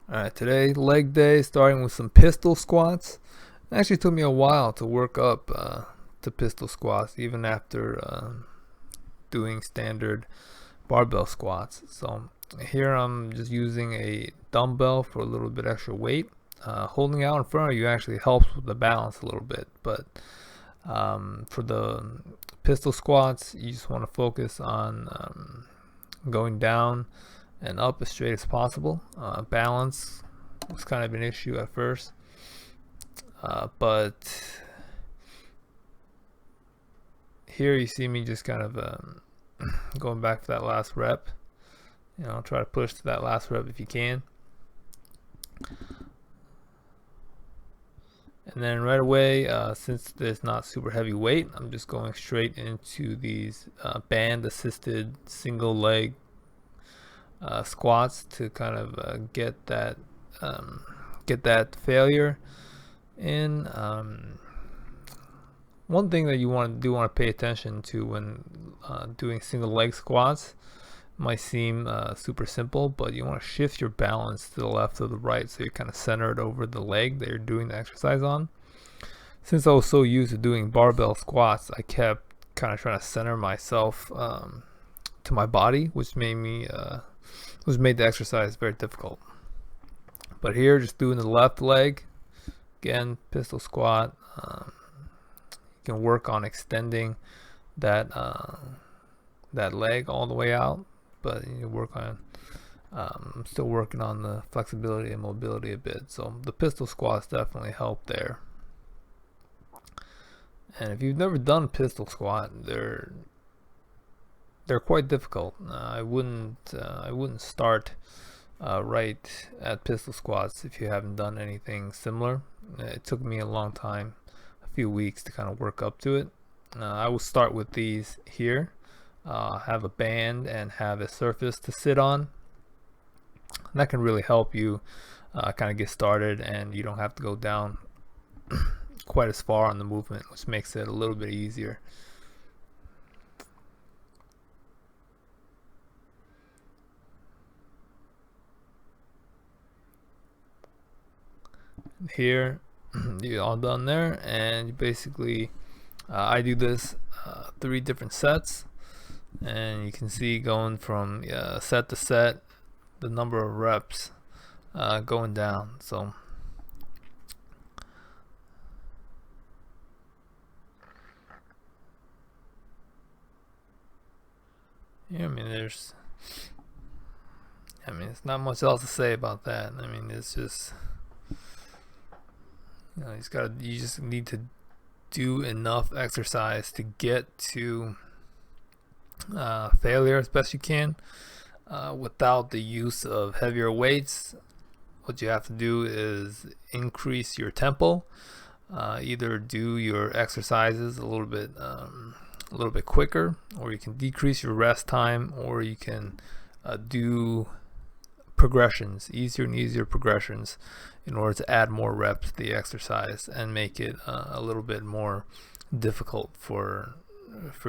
Alright, today leg day, starting with some pistol squats. It actually took me a while to work up to pistol squats, even after doing standard barbell squats. So here I'm just using a dumbbell for a little bit extra weight. Holding out in front of you actually helps with the balance a little bit, but for the pistol squats, you just want to focus on going down and up as straight as possible. Balance was kind of an issue at first, but here you see me just kind of going back for that last rep. Try to push to that last rep if you can. And then right away, since there's not super heavy weight, I'm just going straight into these band assisted single leg squats to kind of get that failure in. One thing that you want to pay attention to when doing single leg squats might seem super simple, but you want to shift your balance to the left or the right so you're kind of centered over the leg that you're doing the exercise on. Since I was so used to doing barbell squats, I kept kind of trying to center myself to my body, which made the exercise very difficult. But here, just doing the left leg, again, pistol squat. You can work on extending that leg all the way out, but you work on I'm still working on the flexibility and mobility a bit. So the pistol squats definitely help there. And if you've never done a pistol squat, they're quite difficult. I wouldn't start right at pistol squats if you haven't done anything similar. It took me a long time, a few weeks to kind of work up to it. I will start with these here. Have a band and have a surface to sit on. And that can really help you kind of get started, and you don't have to go down quite as far on the movement, which makes it a little bit easier. Here, you're all done there, and you basically I do this 3 different sets, and you can see going from set to set, the number of reps going down. So yeah, it's not much else to say about that. It's just you just need to do enough exercise to get to failure as best you can without the use of heavier weights. What you have to do is increase your tempo. Either do your exercises a little bit quicker, or you can decrease your rest time, or you can do progressions, easier and easier progressions, in order to add more reps to the exercise and make it a little bit more difficult for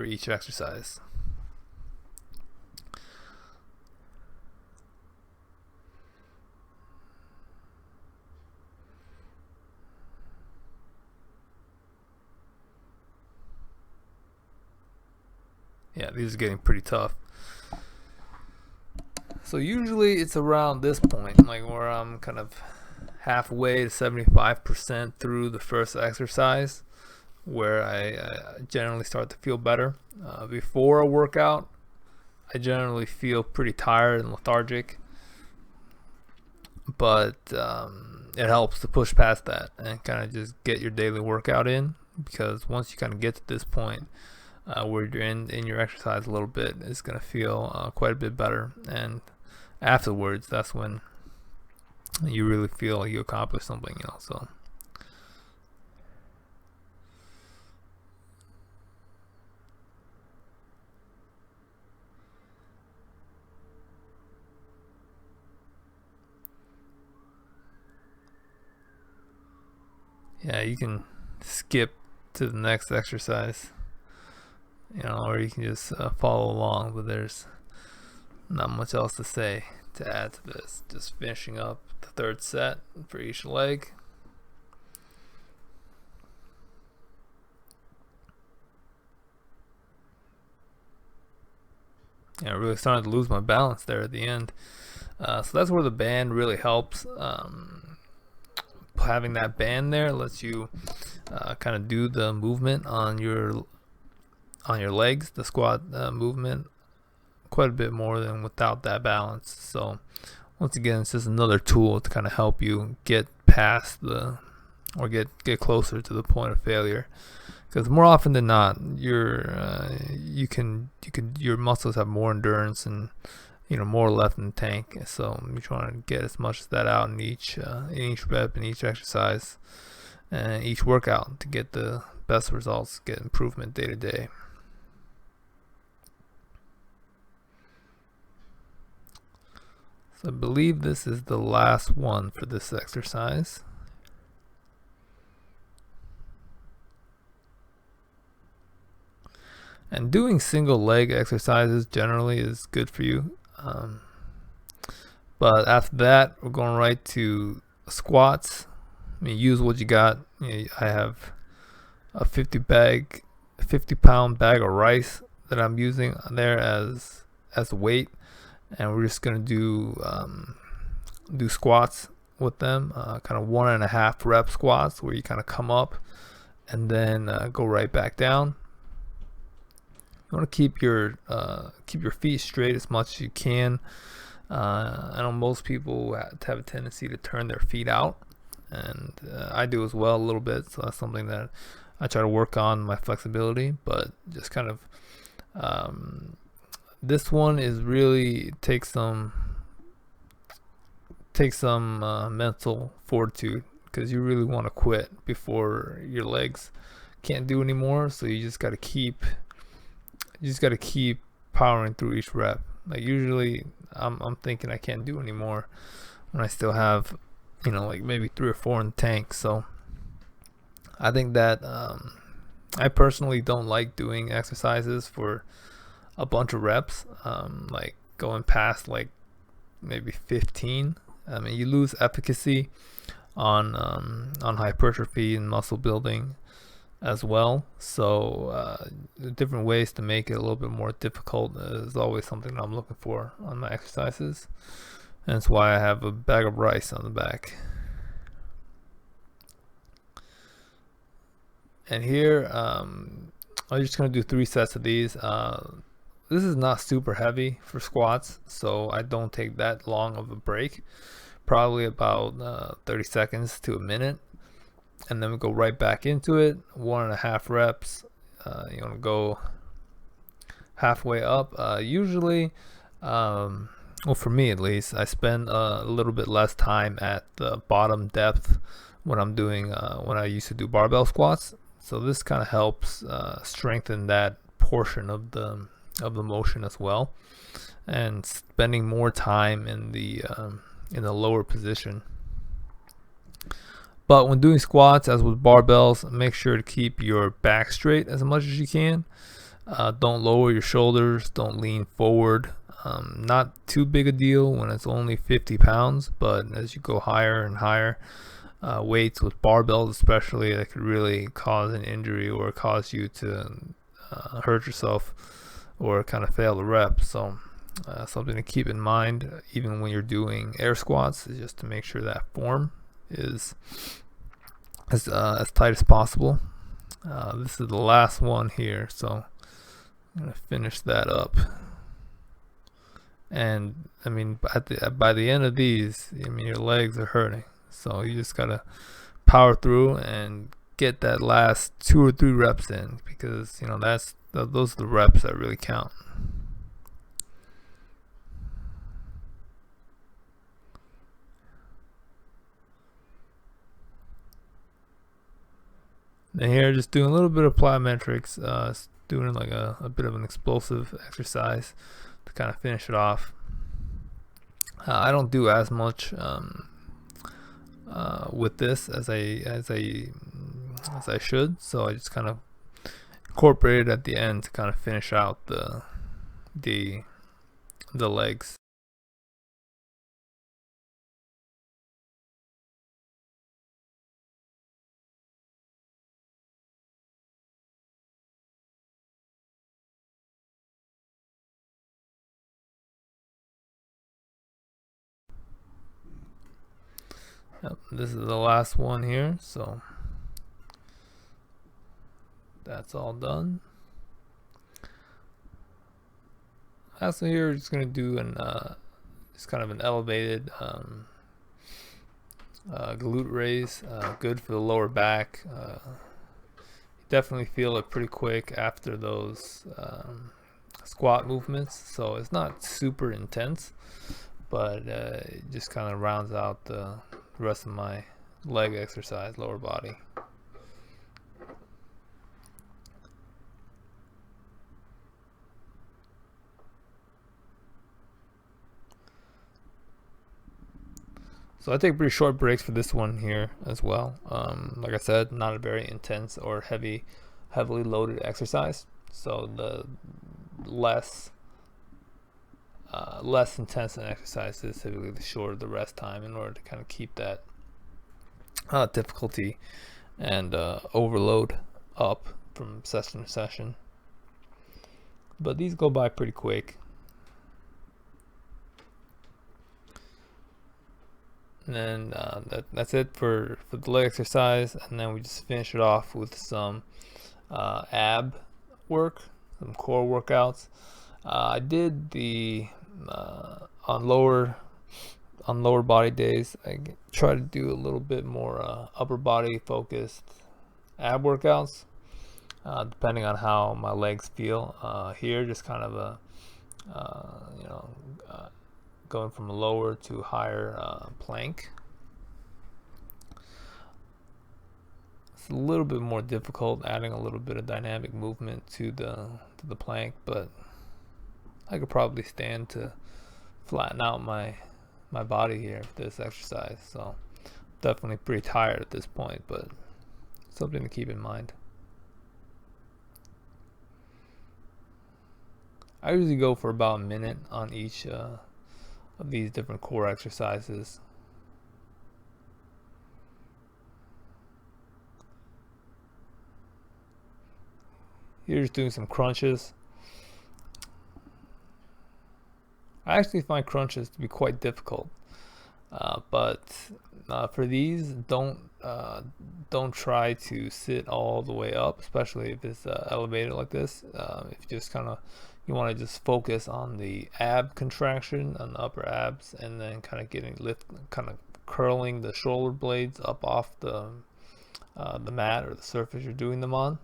each exercise. Yeah, these are getting pretty tough. So usually it's around this point, like where I'm kind of halfway to 75% through the first exercise, where I generally start to feel better. Before a workout, I generally feel pretty tired and lethargic, but it helps to push past that and kind of just get your daily workout in, because once you kind of get to this point where you're in your exercise a little bit, it's going to feel quite a bit better, and afterwards that's when you really feel like you accomplished something. So yeah, you can skip to the next exercise, or you can just follow along, but there's not much else to say to add to this. Just finishing up the third set for each leg. Yeah, I really started to lose my balance there at the end. So that's where the band really helps. Having that band there lets you kind of do the movement on your legs, the squat movement, quite a bit more than without that balance. So once again, it's just another tool to kind of help you get past or get closer to the point of failure. Because more often than not, your muscles have more endurance and more left in the tank. So you're trying to get as much of that out in each rep, in each exercise, and each workout to get the best results, get improvement day to day. So I believe this is the last one for this exercise. And doing single leg exercises generally is good for you. But after that, we're going right to squats. I mean, use what you got. I have a 50-pound bag of rice that I'm using there as weight, and we're just gonna do squats with them, kind of 1.5 rep squats, where you kind of come up and then go right back down. You want to keep your feet straight as much as you can. I know most people have a tendency to turn their feet out, and I do as well a little bit. So that's something that I try to work on, my flexibility. But just kind of this one is really takes some mental fortitude, because you really want to quit before your legs can't do anymore. So you just got to keep powering through each rep. Like usually I'm thinking I can't do anymore when I still have like maybe 3 or 4 in the tank. So I think that I personally don't like doing exercises for a bunch of reps, like going past like maybe 15. I mean, you lose efficacy on hypertrophy and muscle building as well. So different ways to make it a little bit more difficult is always something that I'm looking for on my exercises, and that's why I have a bag of rice on the back. And here I'm just going to do 3 sets of these. This is not super heavy for squats, so I don't take that long of a break, probably about 30 seconds to a minute. And then we go right back into it, 1.5 reps. You want to go halfway up. Usually, well, for me at least, I spend a little bit less time at the bottom depth when I'm doing when I used to do barbell squats. So this kind of helps strengthen that portion of the motion as well, and spending more time in the lower position. But when doing squats, as with barbells, make sure to keep your back straight as much as you can. Don't lower your shoulders. Don't lean forward. Not too big a deal when it's only 50 pounds, but as you go higher and higher, weights with barbells especially, that could really cause an injury or cause you to hurt yourself or kind of fail the rep. So something to keep in mind even when you're doing air squats is just to make sure that form is as tight as possible. This is the last one here, so I'm gonna finish that up. And I mean, by the end of these, I mean, your legs are hurting, so you just gotta power through and get that last 2 or 3 reps in, because those are the reps that really count. And here, just doing a little bit of plyometrics, doing like a bit of an explosive exercise to kind of finish it off. I don't do as much with this as I should, so I just kind of incorporate it at the end to kind of finish out the legs. Yep, this is the last one here, so that's all done. Also here, just gonna do an just kind of an elevated glute raise, good for the lower back. Definitely feel it pretty quick after those squat movements, so it's not super intense, but it just kind of rounds out the rest of my leg exercise, lower body. So I take pretty short breaks for this one here as well. Like I said, not a very intense or heavily loaded exercise. So the less intense an exercise is typically the shorter the rest time, in order to kind of keep that difficulty and overload up from session to session. But these go by pretty quick. And then that's it for the leg exercise, and then we just finish it off with some ab work, some core workouts. I did the on lower body days. I try to do a little bit more upper body focused ab workouts, depending on how my legs feel. Here, just kind of a going from a lower to higher plank. It's a little bit more difficult, adding a little bit of dynamic movement to the plank, but I could probably stand to flatten out my body here for this exercise. So definitely pretty tired at this point, but something to keep in mind. I usually go for about a minute on each of these different core exercises. Here, just doing some crunches. I actually find crunches to be quite difficult, but for these, don't try to sit all the way up, especially if it's elevated like this. If you just you want to just focus on the ab contraction on the upper abs, and then kind of curling the shoulder blades up off the mat or the surface you're doing them on.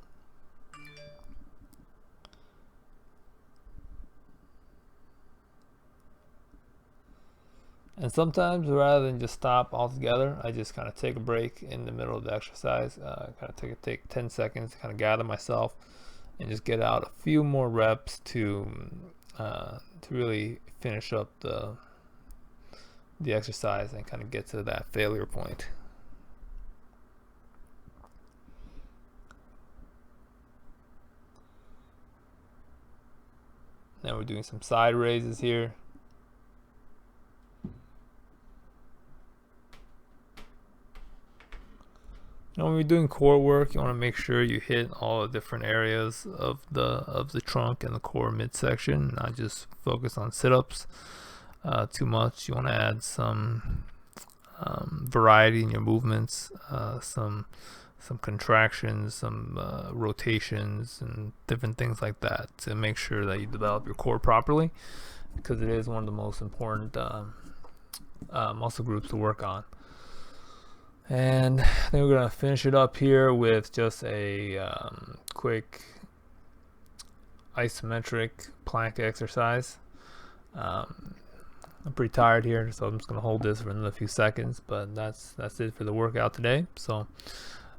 And sometimes, rather than just stop altogether, I just kind of take a break in the middle of the exercise, kind of take 10 seconds to kind of gather myself and just get out a few more reps to really finish up the exercise and kind of get to that failure point. Now we're doing some side raises here. When you're doing core work, you want to make sure you hit all the different areas of the trunk and the core midsection, not just focus on sit-ups too much. You want to add some variety in your movements, some contractions, some rotations, and different things like that to make sure that you develop your core properly, because it is one of the most important muscle groups to work on. And then we're going to finish it up here with just a quick isometric plank exercise. I'm pretty tired here, so I'm just going to hold this for another few seconds, but that's it for the workout today. So